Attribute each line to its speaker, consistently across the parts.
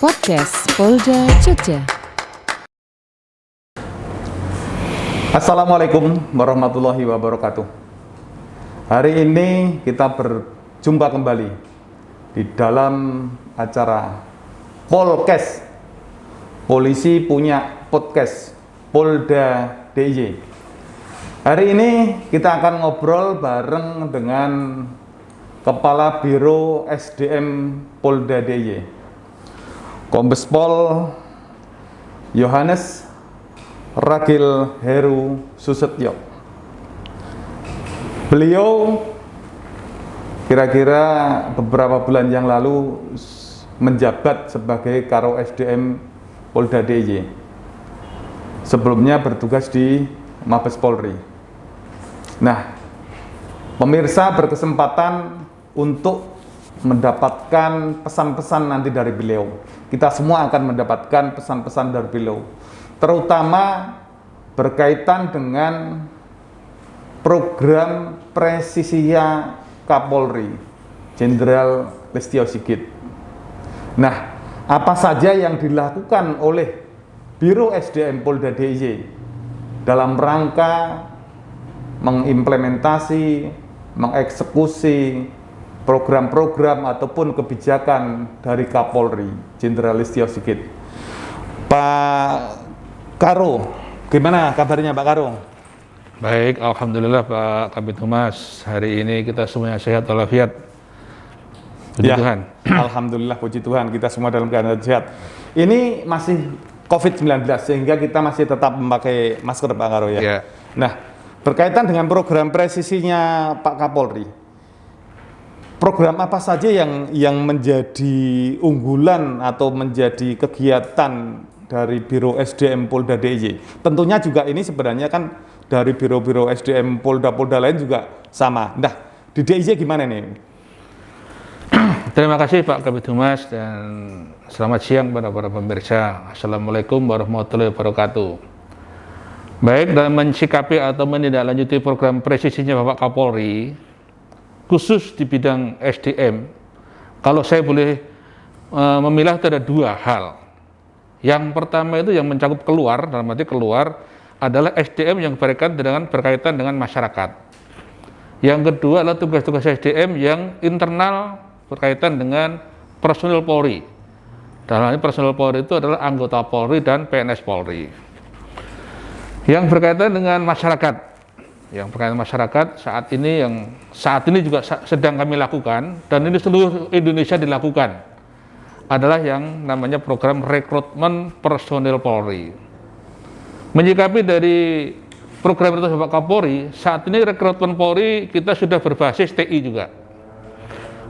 Speaker 1: Podcast Polda Jogja.
Speaker 2: Assalamualaikum warahmatullahi wabarakatuh. Hari ini kita berjumpa kembali di dalam acara Polkes. Polisi punya podcast Polda DIY. Hari ini kita akan ngobrol bareng dengan Kepala Biro SDM Polda DIY, Kombes Pol Yohanes Ragil Heru Susetyo. Beliau kira-kira beberapa bulan yang lalu menjabat sebagai Karo SDM Polda DIY. Sebelumnya bertugas di Mabes Polri. Nah, pemirsa berkesempatan untuk mendapatkan pesan-pesan nanti dari beliau. Kita semua akan mendapatkan pesan-pesan dari beliau, terutama berkaitan dengan program presisia Kapolri Jenderal Listio Sigit. Nah, apa saja yang dilakukan oleh Biro SDM Polda DIY dalam rangka mengimplementasi, mengeksekusi program-program ataupun kebijakan dari Kapolri Jenderal Listio Sigit. Pak Karo, gimana kabarnya Pak Karo?
Speaker 3: Baik, alhamdulillah Pak Kabid Humas. Hari ini kita semuanya sehat walafiat. Puji Tuhan.
Speaker 2: Alhamdulillah, puji Tuhan, kita semua dalam keadaan sehat. Ini masih COVID-19 sehingga kita masih tetap memakai masker Pak Karo ya.
Speaker 3: Ya.
Speaker 2: Nah, berkaitan dengan program presisinya Pak Kapolri, program apa saja yang menjadi unggulan atau menjadi kegiatan dari Biro SDM Polda DIY? Tentunya juga ini sebenarnya kan dari biro-biro SDM Polda-Polda lain juga sama. Nah, di DIY gimana nih?
Speaker 3: Terima kasih Pak Kabid Humas dan selamat siang kepada para pemirsa. Assalamualaikum warahmatullahi wabarakatuh. Baik, dalam mensikapi atau menindaklanjuti program presisinya Bapak Kapolri, khusus di bidang SDM, kalau saya boleh memilah itu ada dua hal. Yang pertama itu yang mencakup keluar, dalam arti keluar adalah SDM yang berkaitan dengan masyarakat. Yang kedua adalah tugas-tugas SDM yang internal berkaitan dengan personil Polri. Dalam hal ini personil Polri itu adalah anggota Polri dan PNS Polri. Yang berkaitan dengan masyarakat, saat ini juga sedang kami lakukan dan ini seluruh Indonesia dilakukan, adalah yang namanya program rekrutmen personil Polri. Menyikapi dari program itu Bapak Kapolri, saat ini rekrutmen Polri kita sudah berbasis TI juga,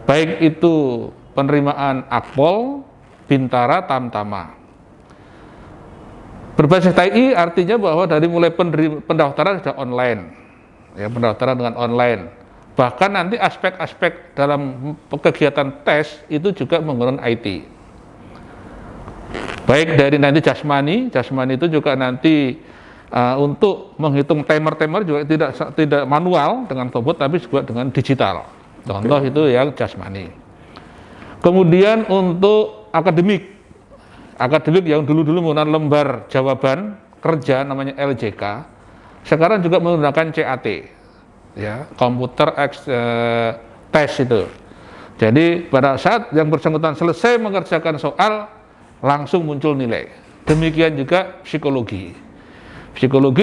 Speaker 3: baik itu penerimaan Akpol, Bintara, Tamtama. Berbasis TI artinya bahwa dari mulai pendaftaran sudah online, ya, pendaftaran dengan online. Bahkan nanti aspek-aspek dalam kegiatan tes itu juga menggunakan IT. Baik dari nanti jasmani itu juga nanti untuk menghitung timer juga tidak manual dengan robot, tapi juga dengan digital. Contoh itu yang jasmani. Kemudian untuk akademik yang dulu menggunakan lembar jawaban kerja namanya LJK, sekarang juga menggunakan CAT, ya, komputer test itu. Jadi pada saat yang bersangkutan selesai mengerjakan soal, langsung muncul nilai. Demikian juga psikologi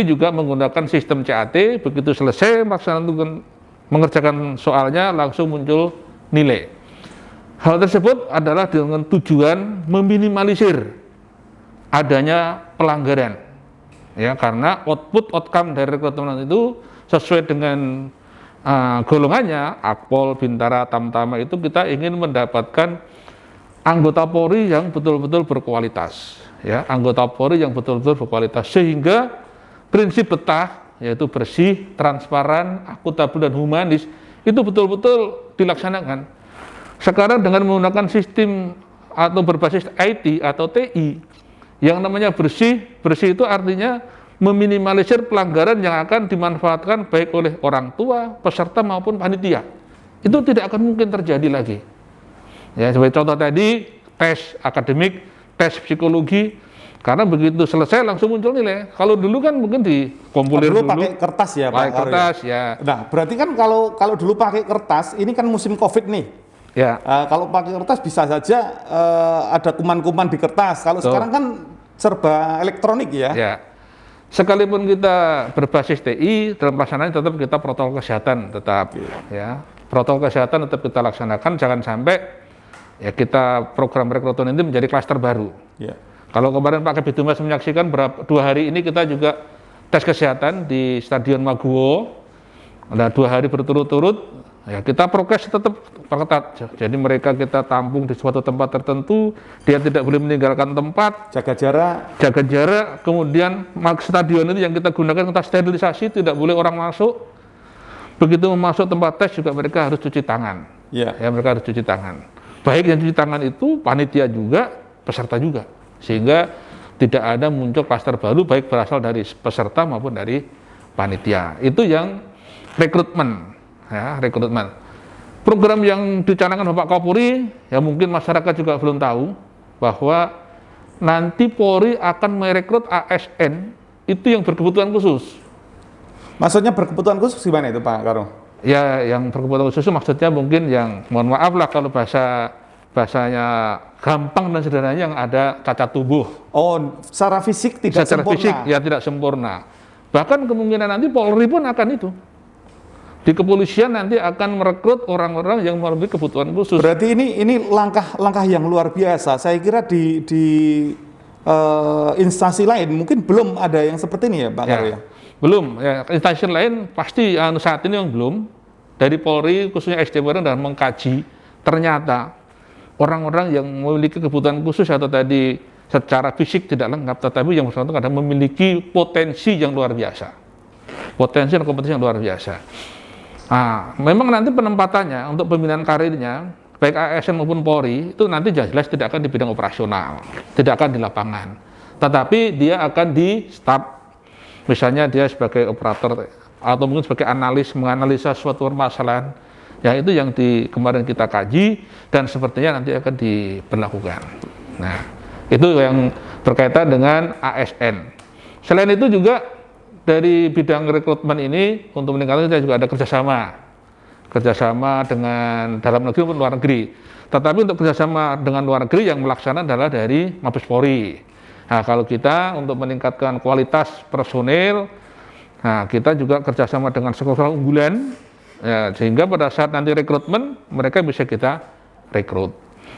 Speaker 3: juga menggunakan sistem CAT, begitu selesai mengerjakan soalnya langsung muncul nilai. Hal tersebut adalah dengan tujuan meminimalisir adanya pelanggaran, ya, karena outcome dari rekrutmen itu sesuai dengan golongannya Akpol, Bintara, Tamtama itu kita ingin mendapatkan anggota Polri yang betul-betul berkualitas, ya, anggota Polri yang betul-betul berkualitas, sehingga prinsip betah yaitu bersih, transparan, akuntabel dan humanis itu betul-betul dilaksanakan. Sekarang dengan menggunakan sistem atau berbasis IT atau TI, yang namanya bersih itu artinya meminimalisir pelanggaran yang akan dimanfaatkan baik oleh orang tua, peserta maupun panitia. Itu tidak akan mungkin terjadi lagi. Ya, sebagai contoh tadi, tes akademik tes psikologi, karena begitu selesai langsung muncul nilai. Kalau dulu kan mungkin dikompulir
Speaker 2: dulu
Speaker 3: dulu.
Speaker 2: pakai kertas ya, Pak.
Speaker 3: Pakai kertas ya.
Speaker 2: Nah, berarti kan kalau dulu pakai kertas, ini kan musim Covid nih.
Speaker 3: Ya.
Speaker 2: Kalau pakai kertas bisa saja ada kuman-kuman di kertas. Kalau sekarang kan serba elektronik ya.
Speaker 3: Ya. Sekalipun kita berbasis TI, dalam pelaksanaan tetap kita protokol kesehatan tetap ya. Protokol kesehatan tetap kita laksanakan, jangan sampai ya kita program rekrutmen ini menjadi klaster baru.
Speaker 2: Ya.
Speaker 3: Kalau kemarin Pak Kabid Humas menyaksikan 2 hari ini kita juga tes kesehatan di Stadion Maguwo. Ada 2 hari berturut-turut. Ya, kita prokes tetap ketat. Jadi mereka kita tampung di suatu tempat tertentu, dia tidak boleh meninggalkan tempat, jaga jarak, kemudian stadion itu yang kita gunakan kita sterilisasi, tidak boleh orang masuk. Begitu masuk tempat tes juga mereka harus cuci tangan. Ya, mereka harus cuci tangan. Baik yang cuci tangan itu panitia juga, peserta juga. Sehingga tidak ada muncul klaster baru baik berasal dari peserta maupun dari panitia. Itu yang rekrutmen. Ya, rekrutmen. Program yang dicanangkan Bapak Kapolri, ya mungkin masyarakat juga belum tahu bahwa nanti Polri akan merekrut ASN itu yang berkebutuhan khusus.
Speaker 2: Maksudnya berkebutuhan khusus gimana itu Pak Karo?
Speaker 3: Ya, yang berkebutuhan khusus maksudnya mungkin yang, mohon maaf lah kalau bahasanya gampang dan sederhananya, yang ada cacat tubuh.
Speaker 2: Oh, secara fisik tidak sempurna.
Speaker 3: Fisik ya tidak sempurna. Bahkan kemungkinan nanti Polri pun akan itu. Di kepolisian nanti akan merekrut orang-orang yang memiliki kebutuhan khusus.
Speaker 2: Berarti ini langkah yang luar biasa. Saya kira di instansi lain mungkin belum ada yang seperti ini ya Pak Karo ya?
Speaker 3: Belum, ya, instansi lain pasti saat ini yang belum. Dari Polri khususnya SDM dan mengkaji, ternyata orang-orang yang memiliki kebutuhan khusus atau tadi secara fisik tidak lengkap, tetapi yang bersangkutan kadang memiliki potensi yang luar biasa. Potensi dan kompetensi yang luar biasa. Nah, memang nanti penempatannya untuk pembinaan karirnya, baik ASN maupun Polri, itu nanti jelas tidak akan di bidang operasional, tidak akan di lapangan. Tetapi dia akan di staf, misalnya dia sebagai operator, atau mungkin sebagai analis, menganalisa suatu permasalahan. Ya itu yang kemarin kita kaji, dan sepertinya nanti akan diberlakukan. Nah, itu yang berkaitan dengan ASN. Selain itu juga, dari bidang rekrutmen ini untuk meningkatkan kita juga ada kerjasama dengan dalam negeri maupun luar negeri. Tetapi untuk kerjasama dengan luar negeri yang melaksanakan adalah dari Mabes Polri. Nah, kalau kita untuk meningkatkan kualitas personil, nah kita juga kerjasama dengan sekolah unggulan, ya, sehingga pada saat nanti rekrutmen mereka bisa kita rekrut.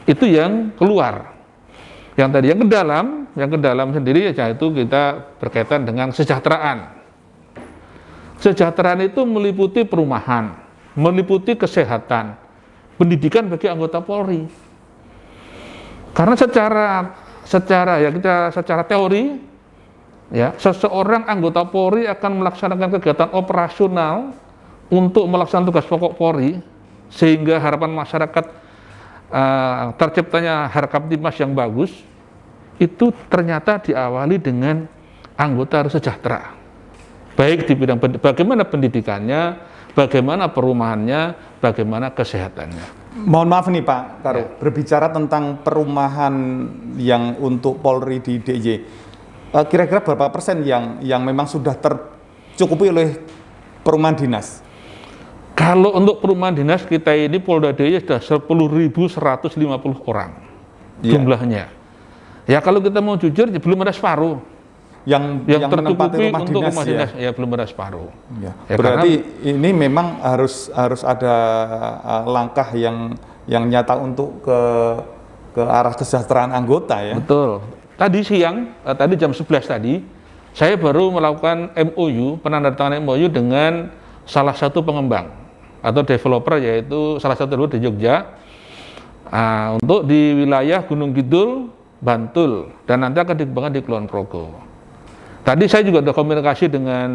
Speaker 3: Itu yang keluar. Yang tadi yang ke dalam sendiri yaitu kita berkaitan dengan kesejahteraan. Kesejahteraan itu meliputi perumahan, meliputi kesehatan, pendidikan bagi anggota Polri. Karena secara teori ya, seseorang anggota Polri akan melaksanakan kegiatan operasional untuk melaksanakan tugas pokok Polri, sehingga harapan masyarakat terciptanya Harkaptimas yang bagus, itu ternyata diawali dengan anggota harus sejahtera. Baik di bidang bagaimana pendidikannya, bagaimana perumahannya, bagaimana kesehatannya.
Speaker 2: Mohon maaf nih Pak Karo, berbicara tentang perumahan yang untuk Polri di DIY, kira-kira berapa persen yang memang sudah tercukupi oleh perumahan dinas?
Speaker 3: Kalau untuk perumahan dinas kita ini Polda DIY sudah 10.150 orang jumlahnya. Ya kalau kita mau jujur ya belum ada separuh yang tercukupi untuk rumah dinas ya belum ada separuh.
Speaker 2: Ya, berarti ini memang harus ada langkah yang nyata untuk ke arah kesejahteraan anggota ya.
Speaker 3: Betul. Tadi siang, tadi jam 11 tadi, saya baru melakukan MOU, penandatanganan MOU dengan salah satu pengembang atau developer, yaitu salah satu di Jogja, untuk di wilayah Gunung Kidul, Bantul, dan nanti akan dikembangkan di Kulon Progo. Tadi saya juga ada komunikasi dengan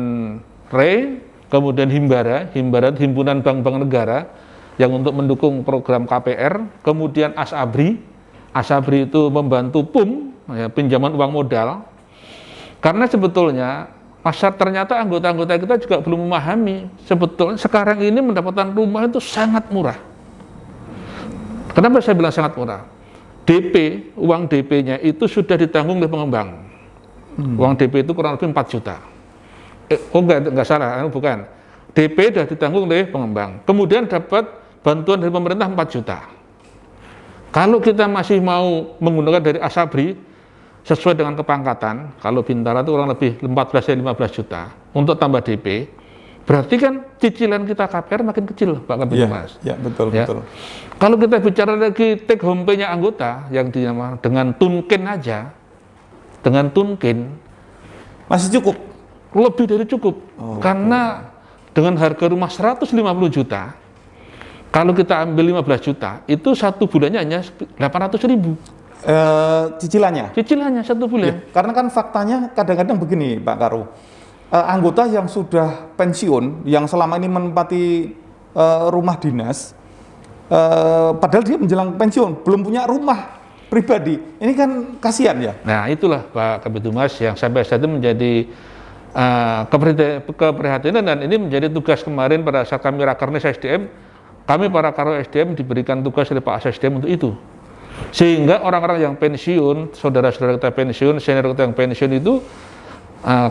Speaker 3: RE, kemudian Himbara Himpunan Bank-Bank Negara, yang untuk mendukung program KPR, kemudian Asabri itu membantu PUM, ya, pinjaman uang modal, karena sebetulnya ternyata anggota-anggota kita juga belum memahami sebetulnya sekarang ini mendapatkan rumah itu sangat murah. Kenapa saya bilang sangat murah? DP, uang DP-nya itu sudah ditanggung oleh pengembang. Uang DP itu kurang lebih 4 juta. Enggak salah, bukan. DP sudah ditanggung oleh pengembang. Kemudian dapat bantuan dari pemerintah 4 juta. Kalau kita masih mau menggunakan dari Asabri, sesuai dengan kepangkatan, kalau Bintara itu kurang lebih 14-15 juta untuk tambah DP, berarti kan cicilan kita KPR makin kecil, Pak Kabid Humas.
Speaker 2: Ya, betul,
Speaker 3: Ya.
Speaker 2: betul.
Speaker 3: Kalau kita bicara lagi take home pay-nya anggota yang dinamakan dengan tunkin aja, dengan tunkin
Speaker 2: Masih cukup.
Speaker 3: lebih dari cukup. Karena dengan harga rumah 150 juta, kalau kita ambil 15 juta, itu satu bulannya hanya 800.000.
Speaker 2: Cicilannya.
Speaker 3: Cicilannya satu bulan.
Speaker 2: Ya, karena kan faktanya kadang-kadang begini, Pak Karo. Anggota yang sudah pensiun, yang selama ini menempati rumah dinas, padahal dia menjelang pensiun, belum punya rumah pribadi. Ini kan kasihan ya.
Speaker 3: Nah, itulah Pak Kabid Humas yang sampai saat itu menjadi keprihatinan, dan ini menjadi tugas kemarin pada saat kami Rakernas SDM. Kami para Karo SDM diberikan tugas oleh Pak SDM untuk itu. Sehingga orang-orang yang pensiun, saudara-saudara kita pensiun, senior kita yang pensiun itu,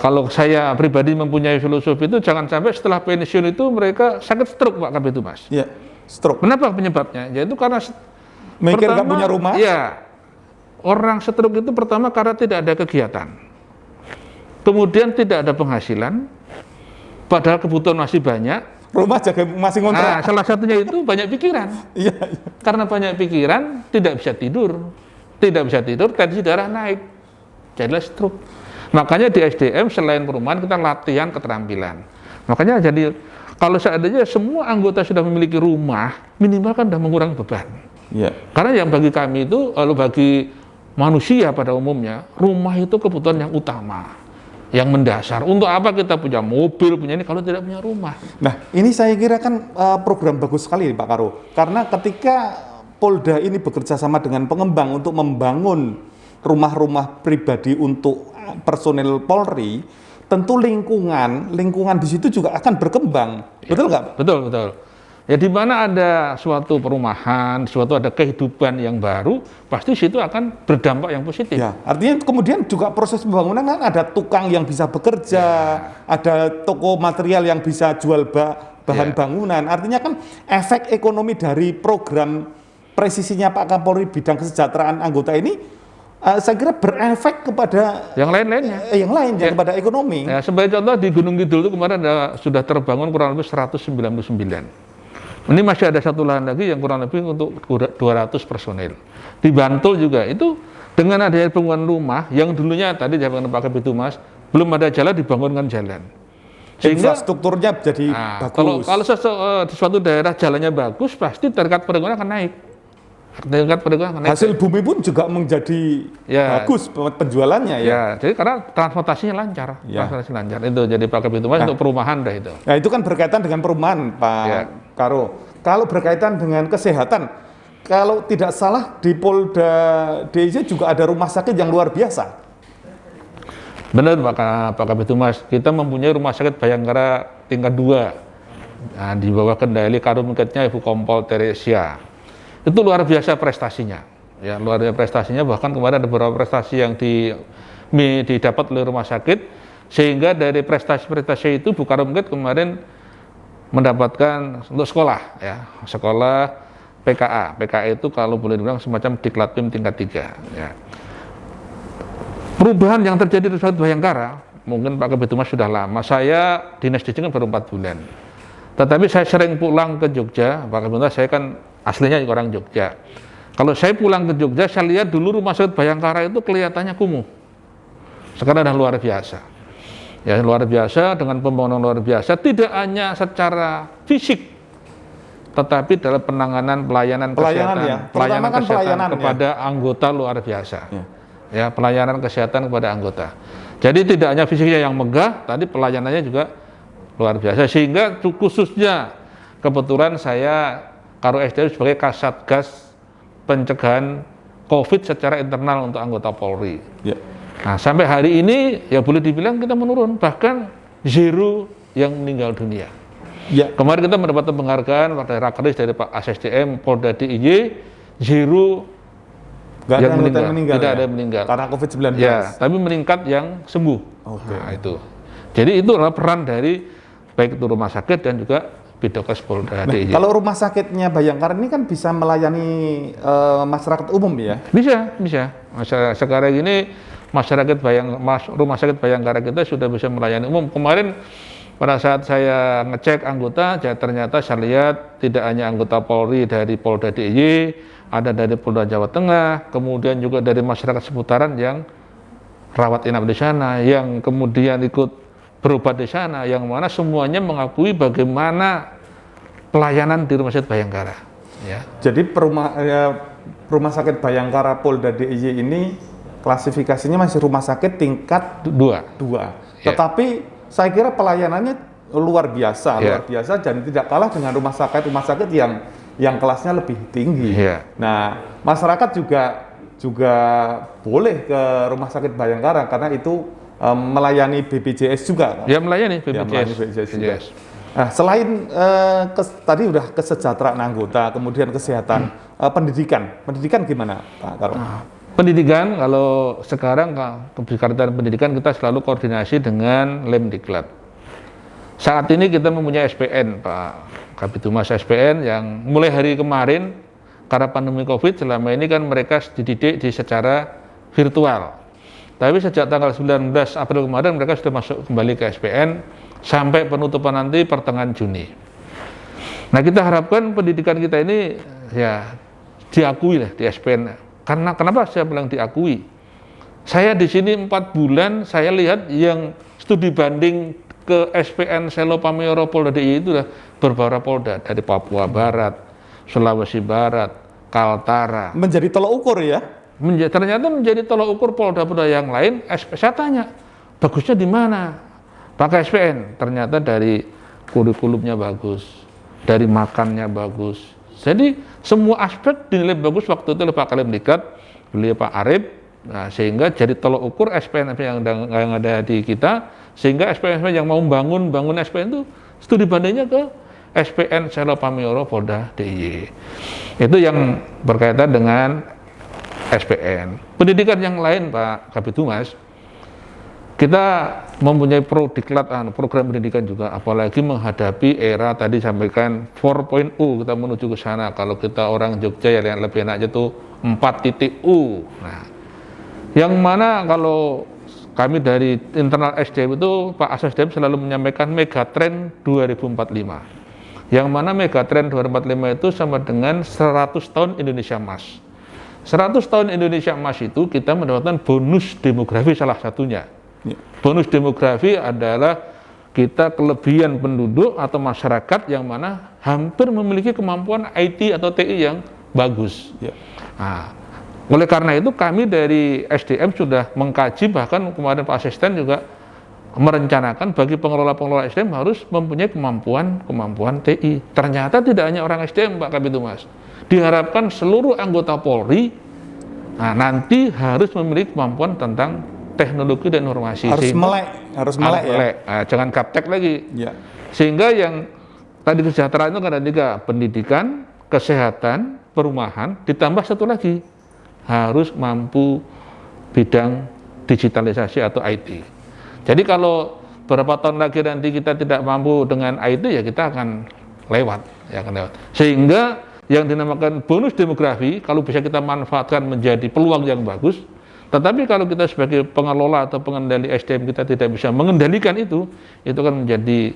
Speaker 3: kalau saya pribadi mempunyai filosofi itu, jangan sampai setelah pensiun itu mereka sakit stroke, Pak Kabid Humas.
Speaker 2: Ya, stroke.
Speaker 3: Kenapa penyebabnya? Yaitu karena
Speaker 2: Mikir nggak punya rumah?
Speaker 3: Iya, orang stroke itu pertama karena tidak ada kegiatan, kemudian tidak ada penghasilan, padahal kebutuhan masih banyak.
Speaker 2: Rumah jaga masih ngontrak.
Speaker 3: Salah satunya itu banyak pikiran.
Speaker 2: Iya.
Speaker 3: Karena banyak pikiran, tidak bisa tidur, tensi darah naik, jadilah stroke. Makanya di SDM selain perumahan kita latihan keterampilan. Makanya jadi kalau seandainya semua anggota sudah memiliki rumah, minimal kan sudah mengurangi beban.
Speaker 2: Iya.
Speaker 3: Karena yang bagi kami itu, kalau bagi manusia pada umumnya, rumah itu kebutuhan yang utama, yang mendasar. Untuk apa kita punya mobil, punya ini kalau tidak punya rumah?
Speaker 2: Nah, ini saya kira kan program bagus sekali Pak Karo. Karena ketika Polda ini bekerja sama dengan pengembang untuk membangun rumah-rumah pribadi untuk personel Polri, tentu lingkungan di situ juga akan berkembang. Ya. Betul nggak Pak?
Speaker 3: Betul. Ya, di mana ada suatu perumahan, ada kehidupan yang baru, pasti situ akan berdampak yang positif.
Speaker 2: Ya, artinya kemudian juga proses pembangunan kan ada tukang yang bisa bekerja, ada toko material yang bisa jual bahan bangunan. Artinya kan efek ekonomi dari program presisinya Pak Kapolri bidang kesejahteraan anggota ini, saya kira berefek kepada
Speaker 3: yang lain-lainnya.
Speaker 2: Kepada ekonomi.
Speaker 3: Ya, sebagai contoh di Gunung Kidul itu kemarin sudah terbangun kurang lebih 199. Ini masih ada satu lahan lagi yang kurang lebih untuk 200 personil. Di Bantul juga itu dengan adanya pembangunan rumah yang dulunya tadi disampaikan Pak Kabid Humas, belum ada jalan, dibangunkan jalan. Sehingga
Speaker 2: infrastrukturnya jadi bagus.
Speaker 3: Kalau di suatu daerah jalannya bagus, pasti tingkat perekonomian akan naik.
Speaker 2: Hasil bumi pun juga menjadi bagus penjualannya ya.
Speaker 3: Jadi karena transportasinya lancar, Itu jadi Pak Kabid Humas untuk perumahan dah itu.
Speaker 2: Nah, itu kan berkaitan dengan perumahan, Pak Karo. Kalau berkaitan dengan kesehatan, kalau tidak salah di Polda DIY juga ada rumah sakit yang luar biasa.
Speaker 3: Benar Pak Kabid Humas, kita mempunyai rumah sakit Bayangkara tingkat 2. Nah, di bawah kendali Karumketnya Ibu Kompol Teresia. Itu luar biasa prestasinya, ya luar biasa prestasinya. Bahkan kemarin ada beberapa prestasi yang didapat oleh rumah sakit, sehingga dari prestasi-prestasi itu Bu Karumket kemarin mendapatkan untuk sekolah, sekolah PKA. PKA itu kalau boleh dibilang semacam Diklatpim tingkat 3. Ya. Perubahan yang terjadi di suatu Bayangkara, mungkin Pak Kabid Humas sudah lama. Saya dinas di sini baru 4 bulan. Tetapi saya sering pulang ke Jogja, Pak Kabid Humas, saya kan aslinya orang Jogja. Kalau saya pulang ke Jogja, saya lihat dulu rumah sakit Bayangkara itu kelihatannya kumuh. Sekarang sudah luar biasa. Ya, luar biasa dengan pembangunan luar biasa, tidak hanya secara fisik, tetapi dalam penanganan pelayanan kesehatan kepada anggota luar biasa. Ya, pelayanan kesehatan kepada anggota. Jadi tidak hanya fisiknya yang megah, tadi pelayanannya juga luar biasa. Sehingga khususnya kebetulan saya Karo SDM sebagai Kasatgas pencegahan COVID secara internal untuk anggota Polri. Nah, sampai hari ini ya boleh dibilang kita menurun, bahkan zero yang meninggal dunia. Kemarin kita mendapat penghargaan pada Rakernas dari Pak SDM Polda DIY, zero
Speaker 2: Nggak ada
Speaker 3: yang
Speaker 2: anggota
Speaker 3: meninggal,
Speaker 2: yang meninggal
Speaker 3: tidak
Speaker 2: ya?
Speaker 3: ada yang meninggal.
Speaker 2: Karena COVID-19.
Speaker 3: Ya, tapi meningkat yang sembuh.
Speaker 2: Oke.
Speaker 3: Nah, itu. Jadi itu adalah peran dari baik itu rumah sakit dan juga Bidokes Polda
Speaker 2: Nah,
Speaker 3: DIY.
Speaker 2: kalau rumah sakitnya Bayangkara ini kan bisa melayani masyarakat umum ya?
Speaker 3: Bisa. Sekarang ini rumah sakit Bayangkara kita sudah bisa melayani umum. Kemarin pada saat saya ngecek anggota, ternyata saya lihat tidak hanya anggota Polri dari Polda DIY, ada dari Polda Jawa Tengah, kemudian juga dari masyarakat seputaran yang rawat inap di sana, yang kemudian ikut berobat di sana, yang mana semuanya mengakui bagaimana pelayanan di rumah sakit Bayangkara. Ya.
Speaker 2: Jadi rumah sakit Bayangkara Polda DIY ini klasifikasinya masih rumah sakit tingkat 2.
Speaker 3: Ya.
Speaker 2: Tetapi saya kira pelayanannya luar biasa dan tidak kalah dengan rumah sakit yang kelasnya lebih tinggi.
Speaker 3: Ya.
Speaker 2: Nah, masyarakat juga boleh ke rumah sakit Bayangkara karena itu melayani BPJS juga.
Speaker 3: Ya, melayani BPJS.
Speaker 2: Ya, melayani BPJS juga.
Speaker 3: BPJS.
Speaker 2: Nah, selain tadi udah kesejahteraan anggota, kemudian kesehatan, pendidikan gimana, Pak Karo?
Speaker 3: Pendidikan, kalau sekarang kebijakan pendidikan kita selalu koordinasi dengan Lemdiklat. Saat ini kita mempunyai SPN, Pak Kabitumas, SPN yang mulai hari kemarin karena pandemi COVID selama ini kan mereka dididik secara virtual. Tapi sejak tanggal 19 April kemarin mereka sudah masuk kembali ke SPN sampai penutupan nanti pertengahan Juni. Nah, kita harapkan pendidikan kita ini ya diakui lah di SPN. Karena kenapa saya bilang diakui? Saya di sini 4 bulan saya lihat yang studi banding ke SPN Selo Pameoro Polda DIY itu lah beberapa polda dari Papua Barat, Sulawesi Barat, Kaltara.
Speaker 2: Menjadi tolak ukur ya?
Speaker 3: Ternyata menjadi tolak ukur polda-polda yang lain. Saya tanya, bagusnya di mana? Pakai SPN. Ternyata dari kurikulumnya bagus, dari makannya bagus. Jadi semua aspek dinilai bagus waktu itu oleh Pak Kalemdikat, beliau Pak Arif. Nah, sehingga jadi tolak ukur SPN yang ada di kita, sehingga SPN yang mau bangun SPN itu studi bandingnya ke SPN Selo Pameoro Polda DIY. Itu yang berkaitan dengan SPN. Pendidikan yang lain, Pak Kabitumas, kita mempunyai program pendidikan juga, apalagi menghadapi era tadi sampaikan 4.0, kita menuju ke sana. Kalau kita orang Jogja ya yang lebih enaknya tuh 4.0. Nah, yang mana kalau kami dari internal SDM itu Pak Asesdem selalu menyampaikan Megatrend 2045. Yang mana Megatrend 2045 itu sama dengan 100 tahun Indonesia Emas. 100 tahun Indonesia Emas itu kita mendapatkan bonus demografi salah satunya. Bonus demografi adalah kita kelebihan penduduk atau masyarakat yang mana hampir memiliki kemampuan IT atau TI yang bagus. Nah, oleh karena itu kami dari SDM sudah mengkaji, bahkan kemarin Pak Asisten juga merencanakan bagi pengelola SDM harus mempunyai kemampuan TI. Ternyata tidak hanya orang SDM, Pak Kabitumas. Diharapkan seluruh anggota Polri nanti harus memiliki kemampuan tentang teknologi dan informasi.
Speaker 2: Harus melek ya.
Speaker 3: Jangan gaptek lagi.
Speaker 2: Ya.
Speaker 3: Sehingga yang tadi kesejahteraan itu ada 3, pendidikan, kesehatan, perumahan, ditambah satu lagi harus mampu bidang digitalisasi atau IT. Jadi kalau beberapa tahun lagi nanti kita tidak mampu dengan IT ya kita akan lewat. Sehingga yang dinamakan bonus demografi kalau bisa kita manfaatkan menjadi peluang yang bagus. Tetapi kalau kita sebagai pengelola atau pengendali SDM kita tidak bisa mengendalikan itu kan menjadi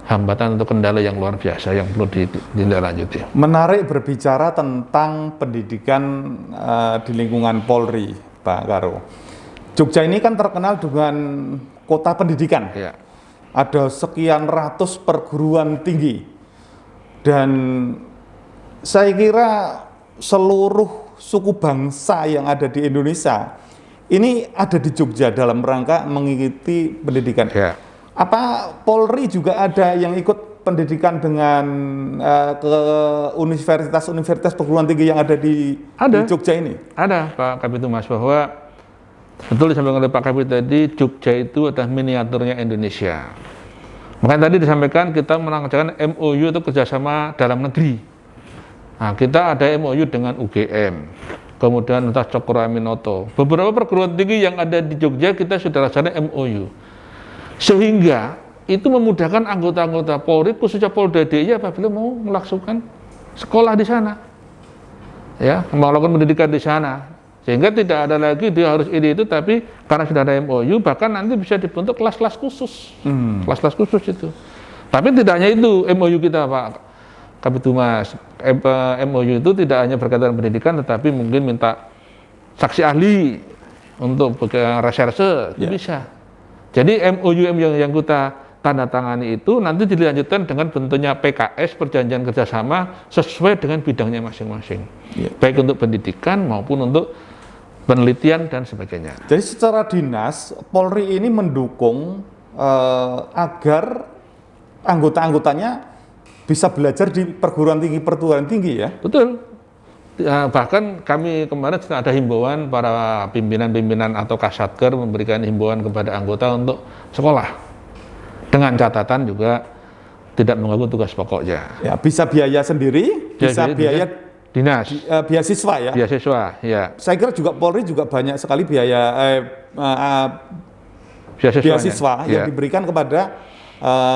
Speaker 3: hambatan atau kendala yang luar biasa yang perlu ditindaklanjuti.
Speaker 2: Menarik berbicara tentang pendidikan di lingkungan Polri, Pak Karo. Jogja ini kan terkenal dengan kota pendidikan.
Speaker 3: Ya.
Speaker 2: Ada sekian ratus perguruan tinggi. Dan saya kira seluruh suku bangsa yang ada di Indonesia ini ada di Jogja dalam rangka mengikuti pendidikan.
Speaker 3: Ya.
Speaker 2: Apa Polri juga ada yang ikut pendidikan dengan ke universitas perguruan tinggi yang ada di Jogja ini? Ada,
Speaker 3: Pak Kabitumas, bahwa betul disampaikan oleh Pak Kabit tadi, Jogja itu adalah miniaturnya Indonesia. Makanya tadi disampaikan kita menandatangani MOU itu kerjasama dalam negeri. Nah, kita ada MOU dengan UGM, kemudian entah Cokro Aminoto. Beberapa perguruan tinggi yang ada di Jogja kita sudah laksanakan MOU. Sehingga itu memudahkan anggota-anggota Polri, khususnya Polda DIY apabila mau melakukan sekolah di sana. Ya, melakukan pendidikan di sana. Sehingga tidak ada lagi dia harus ini itu, tapi karena sudah ada MOU, bahkan nanti bisa dibentuk kelas-kelas khusus. Kelas-kelas khusus itu. Tapi tidak hanya itu MOU kita, Pak Kabitumas. MOU itu tidak hanya berkaitan pendidikan, tetapi mungkin minta saksi ahli untuk reserse, itu bisa. Jadi MOU yang kita tanda tangani itu nanti dilanjutkan dengan bentuknya PKS, perjanjian kerjasama sesuai dengan bidangnya masing-masing. Baik untuk pendidikan maupun untuk penelitian dan sebagainya.
Speaker 2: Jadi secara dinas, Polri ini mendukung agar anggota-anggotanya bisa belajar di perguruan tinggi ya?
Speaker 3: Betul. Ya, bahkan kami kemarin sudah ada himbauan para pimpinan-pimpinan atau Kasatker memberikan himbauan kepada anggota untuk sekolah dengan catatan juga tidak mengganggu tugas pokoknya.
Speaker 2: Ya, bisa biaya sendiri, bisa biaya
Speaker 3: dinas,
Speaker 2: beasiswa ya.
Speaker 3: Beasiswa, ya.
Speaker 2: Saya kira juga Polri juga banyak sekali biaya beasiswa yang diberikan kepada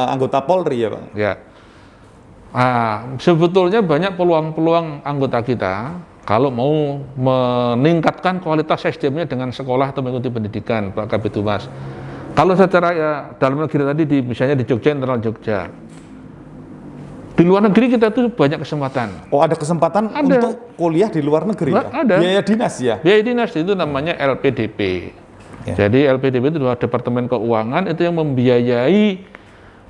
Speaker 2: anggota Polri ya, Pak.
Speaker 3: Ya. Sebetulnya banyak peluang-peluang anggota kita kalau mau meningkatkan kualitas SDM-nya dengan sekolah atau mengikuti pendidikan, Pak Kabitumas. Kalau secara dalam negeri tadi misalnya di Jogja, internal Jogja. Di luar negeri kita tuh banyak kesempatan.
Speaker 2: Oh, ada kesempatan untuk kuliah di luar negeri ya?
Speaker 3: Ada.
Speaker 2: Biaya dinas ya?
Speaker 3: Biaya dinas itu namanya LPDP. Ya. Jadi LPDP itu adalah Departemen Keuangan, itu yang membiayai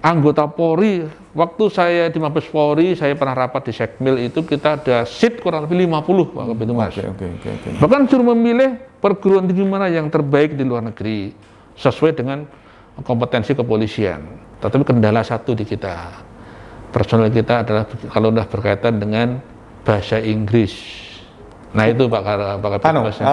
Speaker 3: anggota Polri. Waktu saya di Mabes Polri, saya pernah rapat di Sekmil itu, kita ada seat kurang lebih 50, Pak Kabitumas. Bahkan suruh memilih perguruan tinggi mana yang terbaik di luar negeri, sesuai dengan kompetensi kepolisian. Tetapi kendala satu di kita, personel kita adalah kalau sudah berkaitan dengan bahasa Inggris. Nah itu Pak Kabitumas.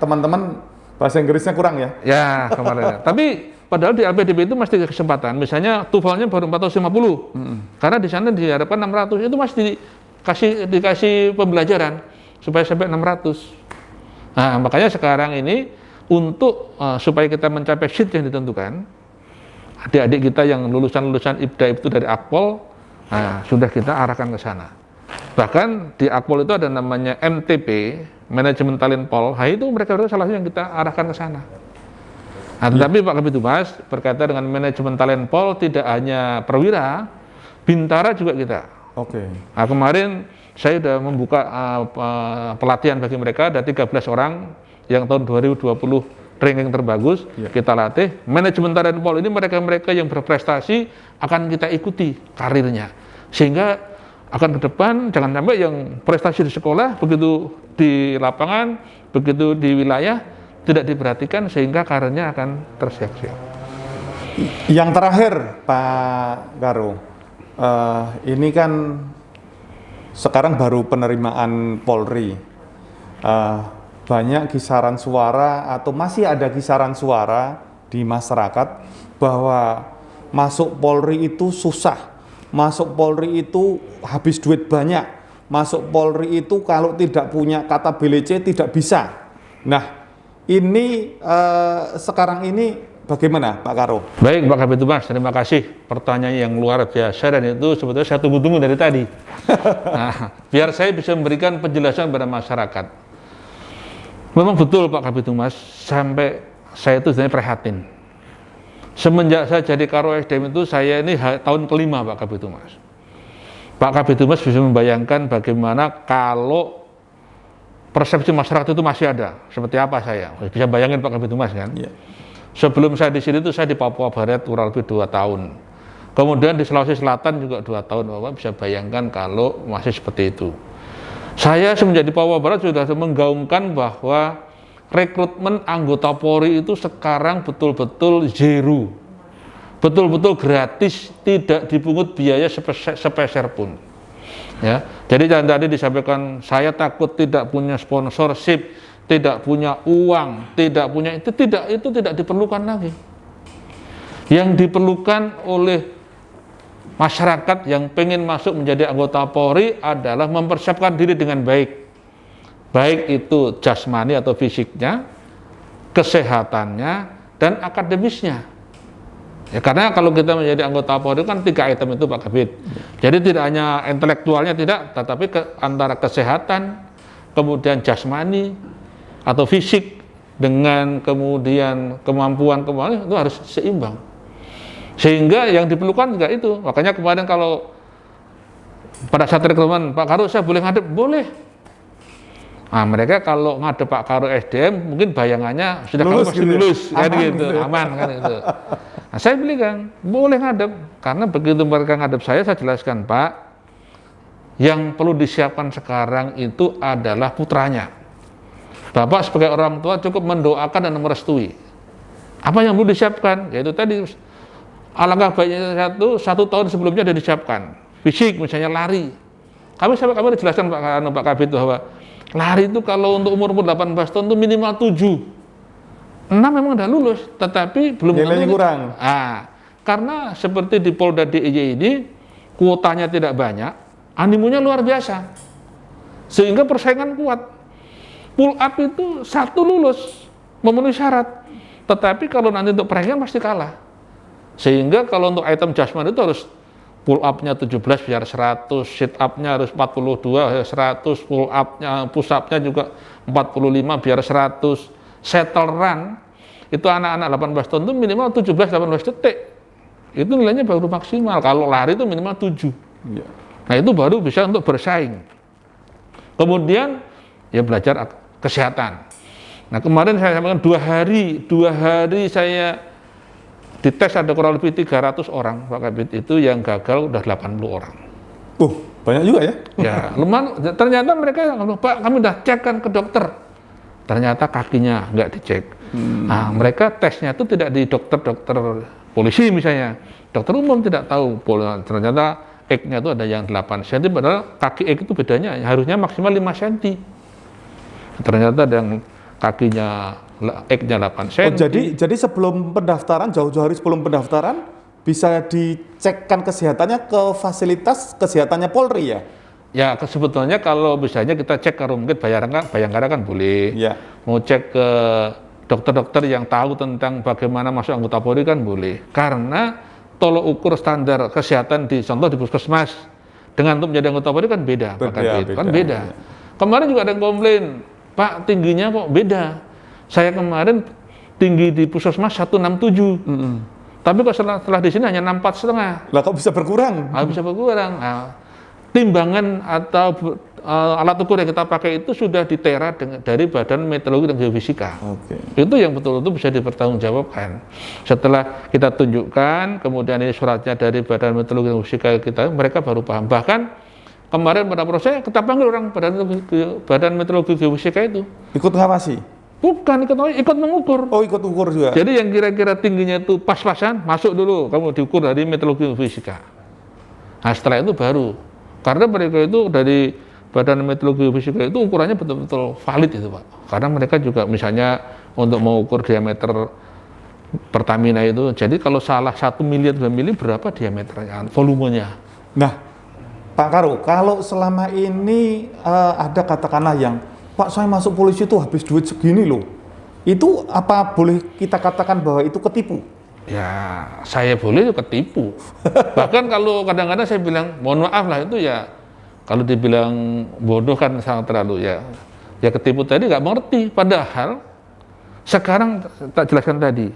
Speaker 2: Teman-teman bahasa Inggrisnya kurang ya?
Speaker 3: Ya, kemarin. Tapi padahal di LPDP itu masih kesempatan. Misalnya TOEFL-nya baru 450. Karena di sana diharapkan 600. Itu masih dikasih pembelajaran supaya sampai 600. Nah, makanya sekarang ini untuk supaya kita mencapai sheet yang ditentukan, adik-adik kita yang lulusan-lulusan IPDA itu dari Akpol, sudah kita arahkan ke sana. Bahkan di Akpol itu ada namanya MTP, Manajemen Talent Pol. Itu mereka salah satu yang kita arahkan ke sana. Nah, tetapi Pak Kabitumas berkaitan dengan manajemen talent Pol tidak hanya perwira, bintara juga kita.
Speaker 2: Oke.
Speaker 3: Nah, kemarin saya sudah membuka pelatihan bagi mereka, ada 13 orang yang tahun 2020 ranking terbagus, kita latih. Manajemen talent Pol ini mereka-mereka yang berprestasi akan kita ikuti karirnya. Sehingga akan ke depan jangan sampai yang prestasi di sekolah, begitu di lapangan, begitu di wilayah, tidak diperhatikan sehingga karirnya akan tersiap-siap.
Speaker 2: Yang terakhir Pak Karo, ini kan sekarang baru penerimaan Polri, banyak kisaran suara atau masih ada kisaran suara di masyarakat bahwa masuk Polri itu susah, masuk Polri itu habis duit banyak, masuk Polri itu kalau tidak punya kata BLC tidak bisa. Nah, ini sekarang ini bagaimana Pak Karo?
Speaker 3: Baik Pak Kabitumas, terima kasih pertanyaan yang luar biasa dan itu sebetulnya saya tunggu-tunggu dari tadi. Nah, biar saya bisa memberikan penjelasan pada masyarakat. Memang betul Pak Kabitumas, sampai saya itu sebenarnya prihatin. Semenjak saya jadi Karo SDM itu saya ini tahun kelima Pak Kabitumas. Pak Kabitumas bisa membayangkan bagaimana kalau persepsi masyarakat itu masih ada. Seperti apa saya? Bisa bayangin Pak Kabitumas kan? Yeah. Sebelum saya di sini itu saya di Papua Barat kurang lebih 2 tahun. Kemudian di Sulawesi Selatan juga 2 tahun. Bapak bisa bayangkan kalau masih seperti itu. Saya semenjak di Papua Barat sudah menggaungkan bahwa rekrutmen anggota Polri itu sekarang betul-betul zero. Betul-betul gratis, tidak dipungut biaya sepeser pun. Ya, jadi tadi disampaikan saya takut tidak punya sponsorship, tidak punya uang, tidak punya itu tidak diperlukan lagi. Yang diperlukan oleh masyarakat yang pengen masuk menjadi anggota Polri adalah mempersiapkan diri dengan baik. baik itu jasmani atau fisiknya, kesehatannya, dan akademisnya. Ya, karena kalau kita menjadi anggota Polri kan 3 item itu Pak Kabid. Jadi tidak hanya intelektualnya tidak, tetapi antara kesehatan, kemudian jasmani atau fisik dengan kemudian kemampuan itu harus seimbang. Sehingga yang diperlukan juga itu. Makanya kemarin kalau pada saat rekrutmen, Pak Karu saya boleh ngadep? Boleh. Nah, mereka kalau ngadep Pak Karu SDM mungkin bayangannya sudah
Speaker 2: Lulus
Speaker 3: kamu pasti
Speaker 2: gitu ya?
Speaker 3: lulus kan
Speaker 2: Aman
Speaker 3: gitu,
Speaker 2: gitu ya?
Speaker 3: aman kan itu. Nah, saya bilang boleh ngadep karena begitu mereka ngadep saya jelaskan, Pak, yang perlu disiapkan sekarang itu adalah putranya. Bapak sebagai orang tua cukup mendoakan dan merestui. Apa yang perlu disiapkan? Yaitu tadi alangkah baiknya satu tahun sebelumnya sudah disiapkan. Fisik misalnya lari. Kami dijelaskan Pak Kabid bahwa lari itu kalau untuk umur 18 tahun itu minimal 7. 6 memang udah lulus, tetapi belum
Speaker 2: nilainya kurang.
Speaker 3: Karena seperti di Polda DIY ini kuotanya tidak banyak, animonya luar biasa. Sehingga persaingan kuat. Pull up itu 1 lulus, memenuhi syarat. Tetapi kalau nanti untuk persaingan pasti kalah. Sehingga kalau untuk item jasmani itu harus pull up-nya 17 biar 100, sit up-nya harus 42 100, push up-nya juga 45 biar 100. Settle run itu anak-anak 18 tahun itu minimal 17-18 detik. Itu nilainya baru maksimal. Kalau lari itu minimal 7.
Speaker 2: Ya.
Speaker 3: Nah, itu baru bisa untuk bersaing. Kemudian ya belajar kesehatan. Nah, kemarin saya sampaikan 2 hari saya dites ada kurang lebih 300 orang Pak Kabid itu yang gagal udah 80 orang.
Speaker 2: Banyak juga ya?
Speaker 3: Ya, lumayan. Ternyata mereka Pak, kami udah cek kan ke dokter. Ternyata kakinya nggak dicek. Nah, mereka tesnya itu tidak di dokter polisi misalnya. Dokter umum tidak tahu. Ternyata egg-nya itu ada yang 8 cm, padahal kaki egg itu bedanya harusnya maksimal 5 cm. Ternyata ada yang kakinya egg-nya 8 cm.
Speaker 2: Jadi sebelum pendaftaran, jauh-jauh hari sebelum pendaftaran, bisa dicekkan kesehatannya ke fasilitas kesehatannya Polri ya?
Speaker 3: Ya, sebetulnya kalau misalnya kita cek ke rumah sakit Bayangkara kan boleh.
Speaker 2: Ya.
Speaker 3: Mau cek ke dokter-dokter yang tahu tentang bagaimana masuk anggota Polri kan boleh. Karena tolok ukur standar kesehatan contoh di puskesmas dengan untuk menjadi anggota Polri kan beda. Beda. Kemarin juga ada yang komplain, Pak, tingginya kok beda. Saya kemarin tinggi di puskesmas 167. Tapi kok setelah di sini hanya 64,5.
Speaker 2: Lah kok bisa berkurang?
Speaker 3: Bisa berkurang. Nah, timbangan atau alat ukur yang kita pakai itu sudah ditera dari Badan Meteorologi dan Geofisika. Itu yang betul-betul bisa dipertanggungjawabkan. Setelah kita tunjukkan, kemudian ini suratnya dari Badan Meteorologi dan Geofisika mereka baru paham. Bahkan kemarin pada proses kita panggil orang Badan Meteorologi dan Geofisika itu.
Speaker 2: Ikut ngawasi?
Speaker 3: Bukan, ikut mengukur.
Speaker 2: Oh, ikut ukur juga.
Speaker 3: Jadi yang kira-kira tingginya itu pas-pasan, masuk dulu, kamu diukur dari Meteorologi dan Geofisika. Nah, setelah itu baru. Karena mereka itu dari Badan Meteorologi Fisika itu ukurannya betul-betul valid itu Pak. Karena mereka juga misalnya untuk mengukur diameter Pertamina itu, jadi kalau salah 1 mili 2 mili berapa diameternya, volumenya.
Speaker 2: Nah, Pak Karu, kalau selama ini ada katakanlah yang, Pak saya masuk polisi itu habis duit segini loh. Itu apa boleh kita katakan bahwa itu ketipu?
Speaker 3: Ya, saya boleh ketipu. Bahkan kalau kadang-kadang saya bilang, mohon maaf lah itu ya, kalau dibilang bodoh kan sangat terlalu ya ketipu tadi nggak mengerti. Padahal sekarang tak jelaskan tadi,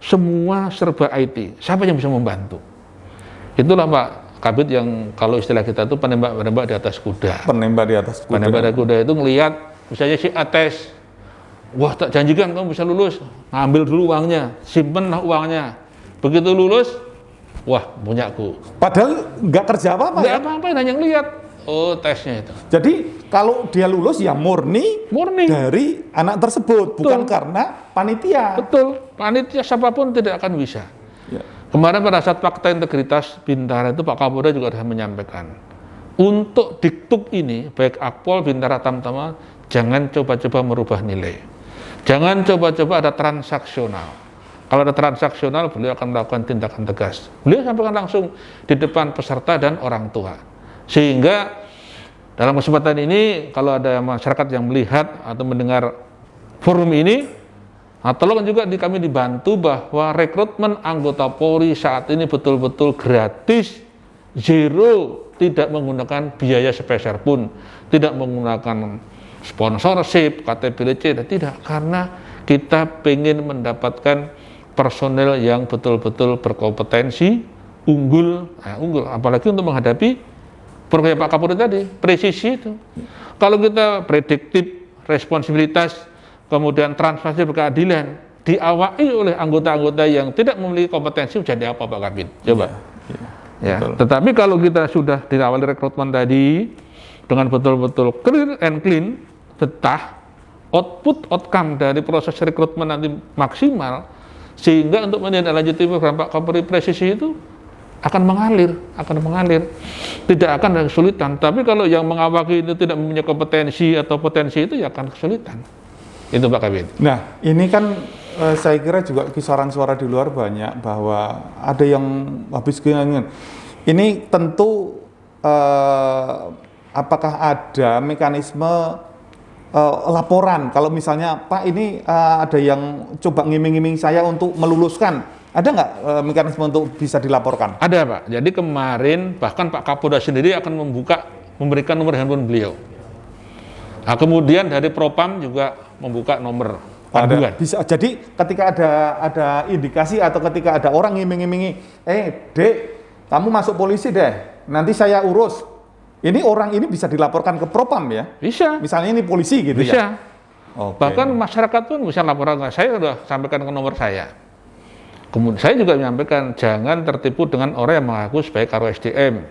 Speaker 3: semua serba IT. Siapa yang bisa membantu? Itulah Pak Kabid yang kalau istilah kita itu penembak di atas kuda.
Speaker 2: Penembak di atas kuda.
Speaker 3: Penembak di atas kuda itu ngelihat, misalnya si ates. Wah, tak janjikan kamu bisa lulus, ngambil dulu uangnya, simpenlah uangnya. Begitu lulus, wah punyaku.
Speaker 2: Padahal nggak kerja apa-apa
Speaker 3: Nggak
Speaker 2: ya?
Speaker 3: apa-apa, hanya ngelihat. Oh, tesnya itu.
Speaker 2: Jadi kalau dia lulus ya murni dari anak tersebut, bukan karena panitia.
Speaker 3: Betul, panitia siapapun tidak akan bisa.
Speaker 2: Ya.
Speaker 3: Kemarin pada saat fakta integritas Bintara itu Pak Kapolda juga sudah menyampaikan. Untuk diktuk ini, baik Akpol, Bintara, Tamtama, jangan coba-coba merubah nilai. Jangan coba-coba ada transaksional. Kalau ada transaksional, beliau akan melakukan tindakan tegas. Beliau sampaikan langsung di depan peserta dan orang tua. Sehingga Dalam kesempatan ini, kalau ada masyarakat yang melihat atau mendengar forum ini, tolong juga kami dibantu bahwa rekrutmen anggota Polri saat ini betul-betul gratis, zero, tidak menggunakan biaya sepeser pun, tidak menggunakan sponsorship, KTBLC, tidak, karena kita ingin mendapatkan personel yang betul-betul berkompetensi, unggul, apalagi untuk menghadapi program Pak Kapolri tadi, presisi itu. Kalau kita prediktif, responsibilitas, kemudian transparansi berkeadilan, diawaki oleh anggota-anggota yang tidak memiliki kompetensi, jadi apa Pak Kabin? Coba. Ya. Tetapi kalau kita sudah diawali rekrutmen tadi, dengan betul-betul clear and clean, betah, outcome dari proses rekrutmen nanti maksimal, sehingga untuk menindaklanjuti program Pak Kapolri presisi itu akan mengalir, tidak akan ada kesulitan. Tapi kalau yang mengawaki itu tidak mempunyai kompetensi atau potensi itu, ya akan kesulitan. Itu Pak Kabin.
Speaker 2: Nah, ini kan saya kira juga kisaran suara di luar banyak bahwa ada yang habis keingin. Ini tentu apakah ada mekanisme laporan kalau misalnya Pak ini ada yang coba ngiming-ngiming saya untuk meluluskan, ada nggak mekanisme untuk bisa dilaporkan?
Speaker 3: Ada Pak, jadi kemarin bahkan Pak Kapolda sendiri akan memberikan nomor handphone beliau. Nah, kemudian dari Propam juga membuka nomor panduan.
Speaker 2: Bisa, jadi ketika ada indikasi atau ketika ada orang ngiming-ngimingi, Dek, kamu masuk polisi deh, nanti saya urus. Ini orang ini bisa dilaporkan ke Propam ya?
Speaker 3: Bisa.
Speaker 2: Misalnya ini polisi gitu
Speaker 3: bisa.
Speaker 2: ya? Okay.
Speaker 3: Bahkan masyarakat pun bisa laporan, saya sudah sampaikan ke nomor saya. Kemudian saya juga menyampaikan, jangan tertipu dengan orang yang mengaku sebagai Karo SDM.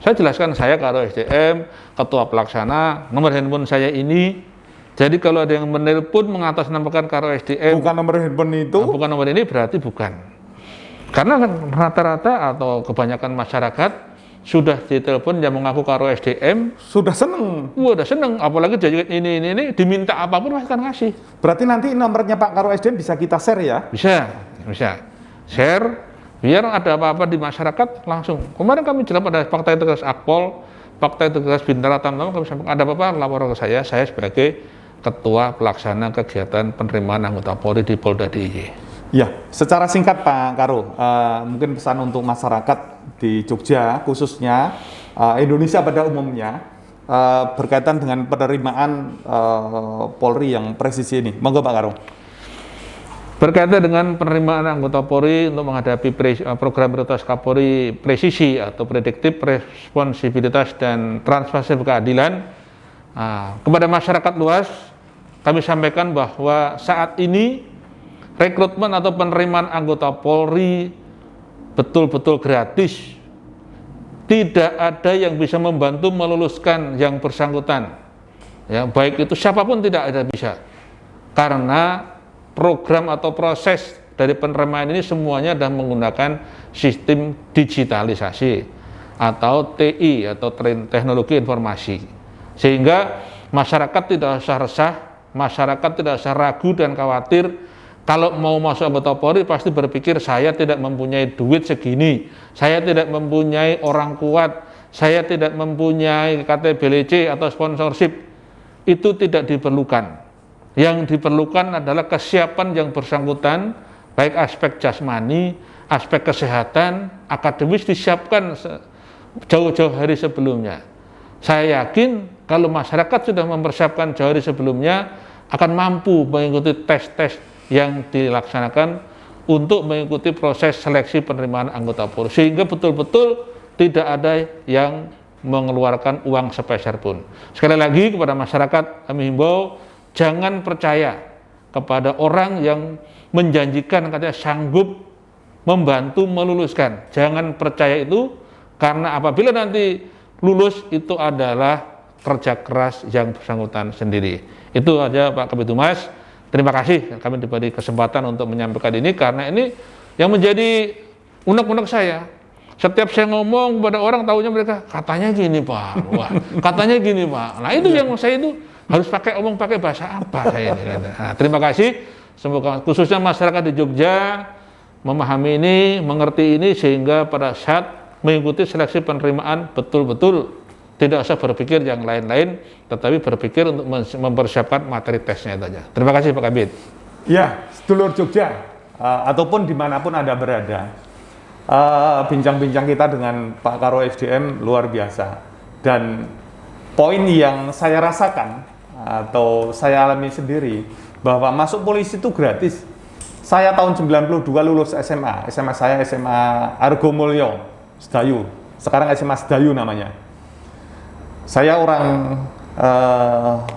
Speaker 3: Saya jelaskan, saya Karo SDM, ketua pelaksana, nomor handphone saya ini. Jadi kalau ada yang menelpon mengatasnamakan Karo SDM,
Speaker 2: bukan nomor handphone itu?
Speaker 3: Bukan nomor ini, berarti bukan. Karena rata-rata atau kebanyakan masyarakat sudah ditelepon yang mengaku Karo SDM,
Speaker 2: sudah seneng.
Speaker 3: Udah seneng, apalagi jadi ini diminta apapun masih akan ngasih.
Speaker 2: Berarti nanti nomornya Pak Karo SDM bisa kita share ya?
Speaker 3: Bisa. Share, biar ada apa-apa di masyarakat langsung. Kemarin kami jelas pada Fakta Integritas Akpol, Fakta Integritas Bintara Tamtama, kami sampaikan ada apa-apa lapor ke saya sebagai Ketua Pelaksana Kegiatan Penerimaan Anggota Polri di Polda DIY.
Speaker 2: Ya, secara singkat Pak Karo, mungkin pesan untuk masyarakat di Jogja khususnya Indonesia pada umumnya berkaitan dengan penerimaan Polri yang presisi ini. Monggo Pak Karo.
Speaker 3: Berkaitan dengan penerimaan anggota Polri untuk menghadapi program prioritas Kapolri presisi atau prediktif, responsibilitas dan transparansi keadilan, kepada masyarakat luas kami sampaikan bahwa saat ini rekrutmen atau penerimaan anggota Polri betul-betul gratis. Tidak ada yang bisa membantu meluluskan yang bersangkutan. Ya, baik itu siapapun tidak ada bisa. Karena program atau proses dari penerimaan ini semuanya adalah menggunakan sistem digitalisasi atau TI atau teknologi informasi. Sehingga masyarakat tidak usah resah, masyarakat tidak usah ragu dan khawatir. Kalau mau masuk anggota Polri pasti berpikir saya tidak mempunyai duit segini, saya tidak mempunyai orang kuat, saya tidak mempunyai KTBLC atau sponsorship. Itu tidak diperlukan. Yang diperlukan adalah kesiapan yang bersangkutan, baik aspek jasmani, aspek kesehatan, akademis disiapkan jauh-jauh hari sebelumnya. Saya yakin kalau masyarakat sudah mempersiapkan jauh hari sebelumnya, akan mampu mengikuti tes-tes yang dilaksanakan untuk mengikuti proses seleksi penerimaan anggota Polri, sehingga betul-betul tidak ada yang mengeluarkan uang sepeser pun. Sekali lagi kepada masyarakat kami himbau, jangan percaya kepada orang yang menjanjikan katanya sanggup membantu meluluskan. Jangan percaya itu, karena apabila nanti lulus itu adalah kerja keras yang bersangkutan sendiri. Itu aja Pak Kabid Humas. Terima kasih kami diberi kesempatan untuk menyampaikan ini, karena ini yang menjadi unek-unek saya. Setiap saya ngomong kepada orang, tahunya mereka katanya gini Pak, wah, katanya gini Pak. Nah itu yang saya itu harus pakai bahasa apa saya ini. Nah, terima kasih. Semoga khususnya masyarakat di Jogja memahami ini, mengerti ini, sehingga pada saat mengikuti seleksi penerimaan betul-betul tidak usah berpikir yang lain-lain, tetapi berpikir untuk mempersiapkan materi tesnya itu aja. Terima kasih Pak Kabid.
Speaker 2: Ya, sedulur Jogja, ataupun dimanapun Anda berada, bincang-bincang kita dengan Pak Karo SDM luar biasa. Dan poin yang saya rasakan atau saya alami sendiri, bahwa masuk polisi itu gratis. Saya tahun 92 lulus SMA saya SMA Argomulyo, Sedayu. Sekarang SMA Sedayu namanya. Saya orang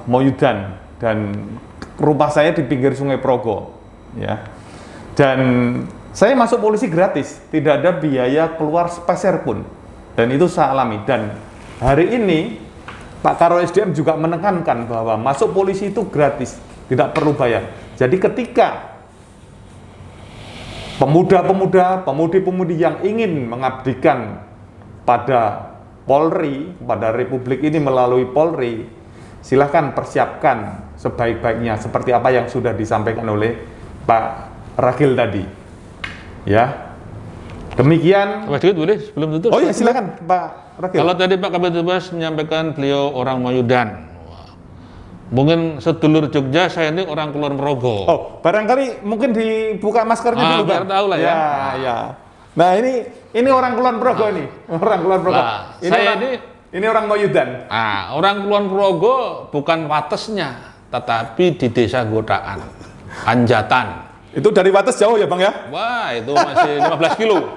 Speaker 2: Moyudan dan rumah saya di pinggir Sungai Progo, ya. Dan saya masuk polisi gratis, tidak ada biaya keluar sepeser pun. Dan itu saya alami. Dan hari ini Pak Karo SDM juga menekankan bahwa masuk polisi itu gratis, tidak perlu bayar. Jadi ketika pemuda-pemuda, pemudi-pemudi yang ingin mengabdikan pada Polri, pada Republik ini melalui Polri, silahkan persiapkan sebaik-baiknya seperti apa yang sudah disampaikan oleh Pak Ragil tadi. Ya, demikian.
Speaker 3: Mas Dikit boleh sebelum tutup?
Speaker 2: Oh ya, silakan Pak Ragil.
Speaker 3: Kalau tadi Pak Kabid Humas menyampaikan beliau orang Moyudan, mungkin sedulur Jogja, saya ini orang Kulon Progo.
Speaker 2: Oh, barangkali mungkin dibuka maskernya dulu,
Speaker 3: biar
Speaker 2: Bang.
Speaker 3: tahu lah ya.
Speaker 2: Ya. Nah, ini orang Kulon Progo nih. Orang Kulon Progo.
Speaker 3: Nah, ini
Speaker 2: orang Moyudan.
Speaker 3: Orang Kulon Progo bukan watesnya, tetapi di desa Godaan, Anjatan.
Speaker 2: Itu dari Wates jauh ya, Bang ya?
Speaker 3: Wah, itu masih 15 kilo.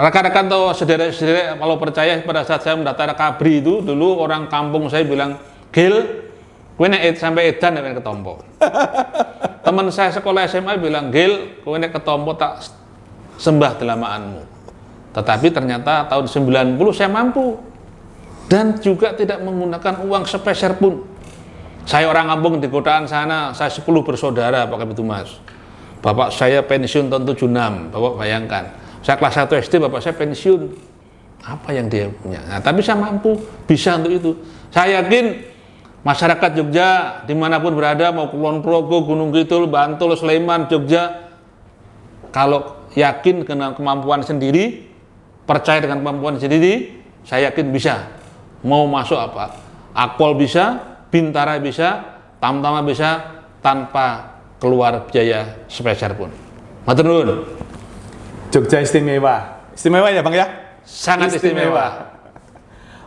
Speaker 3: Rekan-rekan atau saudara-saudara kalau percaya, pada saat saya mendaftar Kabri itu, dulu orang kampung saya bilang, Gil, kowe nek sampai edan nek ketompo. Teman saya sekolah SMA bilang, Gil, kowe nek ketompo tak sembah delamaanmu. Tetapi ternyata tahun 90 saya mampu. Dan juga tidak menggunakan uang sepeser pun. Saya orang kampung di Godaan sana, saya 10 bersaudara Pak Kabid Humas. Bapak saya pensiun tahun 76, Bapak bayangkan. Saya kelas 1 SD, Bapak saya pensiun. Apa yang dia punya? Nah, tapi saya mampu, bisa untuk itu. Saya yakin masyarakat Jogja, dimanapun berada, mau Kulon Progo, Gunung Kidul, Bantul, Sleman, Jogja, kalau yakin dengan kemampuan sendiri, percaya dengan kemampuan sendiri, saya yakin bisa. Mau masuk apa? Akpol bisa, Bintara bisa, Tamtama bisa, tanpa keluar biaya sepeser pun. Matur nuwun.
Speaker 2: Jogja istimewa. Istimewa ya, Bang ya?
Speaker 3: Sangat istimewa.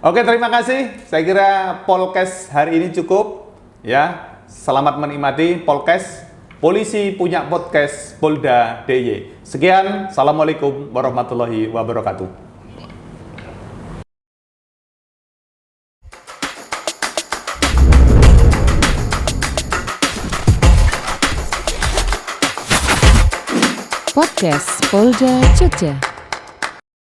Speaker 2: Oke, terima kasih. Saya kira Polkes hari ini cukup. Ya, selamat menikmati Polkes. Polisi punya podcast Polda DIY. Sekian, assalamualaikum warahmatullahi wabarakatuh.
Speaker 1: Podcast Polda Jogja.